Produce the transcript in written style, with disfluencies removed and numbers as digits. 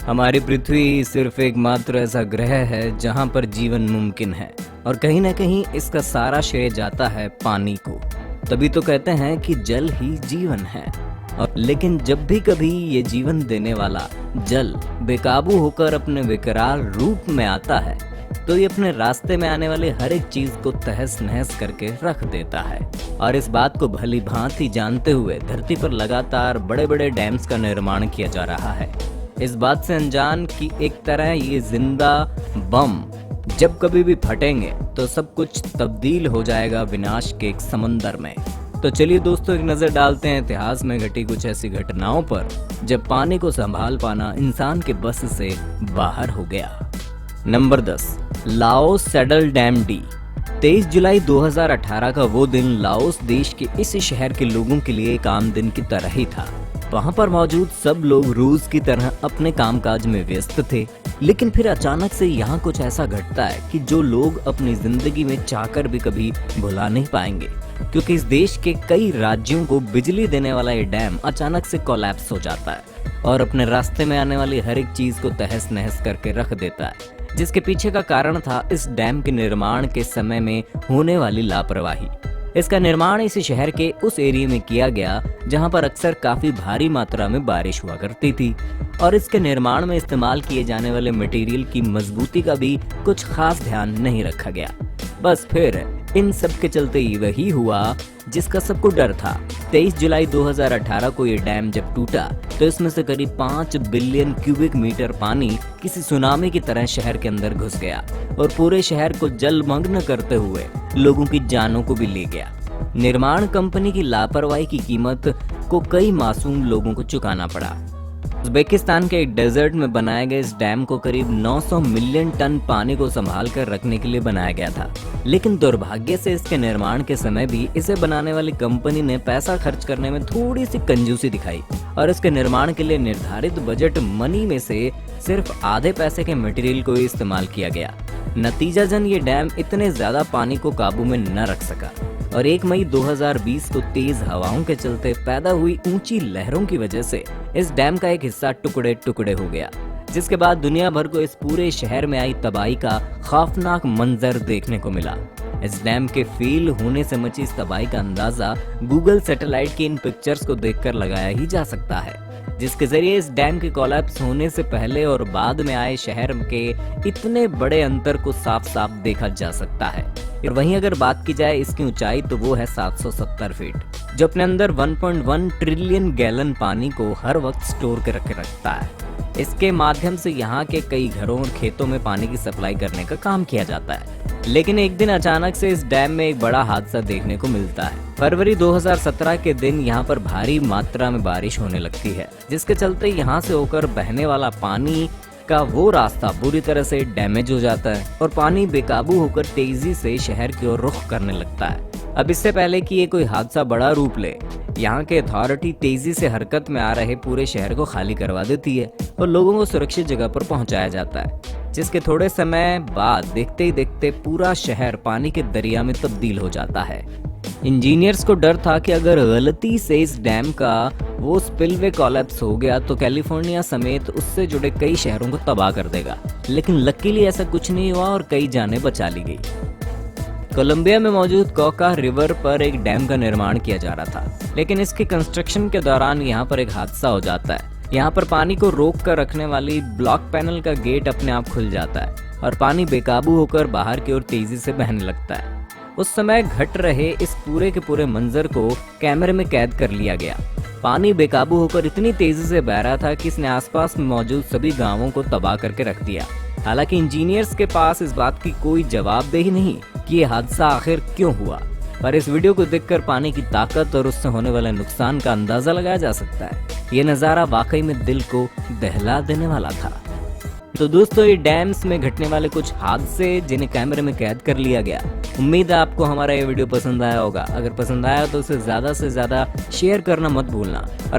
हमारी पृथ्वी सिर्फ एकमात्र ऐसा ग्रह है जहां पर जीवन मुमकिन है और कहीं ना कहीं इसका सारा श्रेय जाता है पानी को। तभी तो कहते हैं कि जल ही जीवन है। और लेकिन जब भी कभी ये जीवन देने वाला जल बेकाबू होकर अपने विकराल रूप में आता है तो ये अपने रास्ते में आने वाले हर एक चीज को तहस नहस करके रख देता है। और इस बात को भली भांति जानते हुए धरती पर लगातार बड़े बड़े डैम्स का निर्माण किया जा रहा है, इस बात से अनजान कि एक तरह ये जिंदा बम जब कभी भी फटेंगे तो सब कुछ तब्दील हो जाएगा विनाश के एक समंदर में। तो चलिए दोस्तों, एक नजर डालते हैं इतिहास में घटी कुछ ऐसी घटनाओं पर जब पानी को संभाल पाना इंसान के बस से बाहर हो गया। Number 10, Laos saddle dam D. 23 जुलाई 2018 का वो दिन लाओस देश के इस शहर के लोगों के लिए एक आम दिन की तरह ही था। वहाँ पर मौजूद सब लोग रोज की तरह अपने कामकाज में व्यस्त थे, लेकिन फिर अचानक से यहाँ कुछ ऐसा घटता है कि जो लोग अपनी जिंदगी में चाहकर भी कभी भुला नहीं पाएंगे, क्योंकि इस देश के कई राज्यों को बिजली देने वाला ये डैम अचानक से कोलैप्स हो जाता है और अपने रास्ते में आने वाली हर एक चीज को तहस नहस करके रख देता है। जिसके पीछे का कारण था इस डैम के निर्माण के समय में होने वाली लापरवाही। इसका निर्माण इस शहर के उस एरिया में किया गया जहां पर अक्सर काफी भारी मात्रा में बारिश हुआ करती थी और इसके निर्माण में इस्तेमाल किए जाने वाले मटेरियल की मजबूती का भी कुछ खास ध्यान नहीं रखा गया। बस फिर इन सब के चलते वही हुआ जिसका सबको डर था। 23 जुलाई 2018 को ये डैम जब टूटा तो इसमें से करीब 5 बिलियन क्यूबिक मीटर पानी किसी सुनामी की तरह शहर के अंदर घुस गया और पूरे शहर को जलमग्न करते हुए लोगों की जानों को भी ले गया। निर्माण कंपनी की लापरवाही की कीमत को कई मासूम लोगों को चुकाना पड़ा। उज़्बेकिस्तान के एक डेजर्ट में बनाए गए इस डैम को करीब 900 मिलियन टन पानी को संभाल कर रखने के लिए बनाया गया था, लेकिन दुर्भाग्य से इसके निर्माण के समय भी इसे बनाने वाली कंपनी ने पैसा खर्च करने में थोड़ी सी कंजूसी दिखाई और इसके निर्माण के लिए निर्धारित बजट मनी में से सिर्फ आधे पैसे के मटेरियल को इस्तेमाल किया गया। नतीजतन ये डैम इतने ज्यादा पानी को काबू में न रख सका और 1 मई 2020 को तेज हवाओं के चलते पैदा हुई ऊंची लहरों की वजह से इस डैम का एक हिस्सा टुकड़े टुकड़े हो गया, जिसके बाद दुनिया भर को इस पूरे शहर में आई तबाही का खौफनाक मंजर देखने को मिला। इस डैम के फेल होने से मची इस तबाही का अंदाजा गूगल सैटेलाइट की इन पिक्चर्स को देखकर लगाया ही जा सकता है, जिसके जरिए इस डैम के कोलैप्स होने से पहले और बाद में आए शहर के इतने बड़े अंतर को साफ साफ देखा जा सकता है। और वहीं अगर बात की जाए इसकी ऊंचाई तो वो है 770 फीट, जो अपने अंदर 1.1 ट्रिलियन गैलन पानी को हर वक्त स्टोर कर रखता है। इसके माध्यम से यहाँ के कई घरों और खेतों में पानी की सप्लाई करने का काम किया जाता है। लेकिन एक दिन अचानक से इस डैम में एक बड़ा हादसा देखने को मिलता है। फरवरी 2017 के दिन यहाँ पर भारी मात्रा में बारिश होने लगती है, जिसके चलते यहाँ से होकर बहने वाला पानी का वो रास्ता बुरी तरह से डैमेज हो जाता है और पानी बेकाबू होकर तेजी से शहर की ओर रुख करने लगता है। अब इससे पहले कि ये कोई हादसा बड़ा रूप ले, यहाँ के अथॉरिटी तेजी से हरकत में आ रहे पूरे शहर को खाली करवा देती है और लोगों को सुरक्षित जगह पर पहुंचाया जाता है, जिसके थोड़े समय बाद देखते ही देखते पूरा शहर पानी के दरिया में तब्दील हो जाता है। इंजीनियर्स को डर था कि अगर गलती से इस डैम का वो स्पिलवे कोलैप्स हो गया तो कैलिफोर्निया समेत उससे जुड़े कई शहरों को तबाह कर देगा, लेकिन लकीली ऐसा कुछ नहीं हुआ और कई जानें बचा ली गई। कोलंबिया में मौजूद कोका रिवर पर एक डैम का निर्माण किया जा रहा था, लेकिन इसके कंस्ट्रक्शन के दौरान यहाँ पर एक हादसा हो जाता है। यहाँ पर पानी को रोक कर रखने वाली ब्लॉक पैनल का गेट अपने आप खुल जाता है और पानी बेकाबू होकर बाहर की ओर तेजी से बहने लगता है। उस समय घट रहे इस पूरे के पूरे मंजर को कैमरे में कैद कर लिया गया। पानी बेकाबू होकर इतनी तेजी से बह रहा था कि इसने आसपास में मौजूद सभी गांवों को तबाह करके रख दिया। हालांकि इंजीनियर्स के पास इस बात की कोई जवाबदेही नहीं कि ये हादसा आखिर क्यों हुआ, पर इस वीडियो को देखकर पानी की ताकत और उससे होने वाले नुकसान का अंदाजा लगाया जा सकता है। ये नज़ारा वाकई में दिल को दहला देने वाला था। तो दोस्तों, ये डैम्स में घटने वाले कुछ हादसे जिन्हें कैमरे में कैद कर लिया गया। उम्मीद है आपको हमारा ये वीडियो पसंद आया होगा। अगर पसंद आया तो उसे ज़्यादा से ज़्यादा शेयर करना मत भूलना और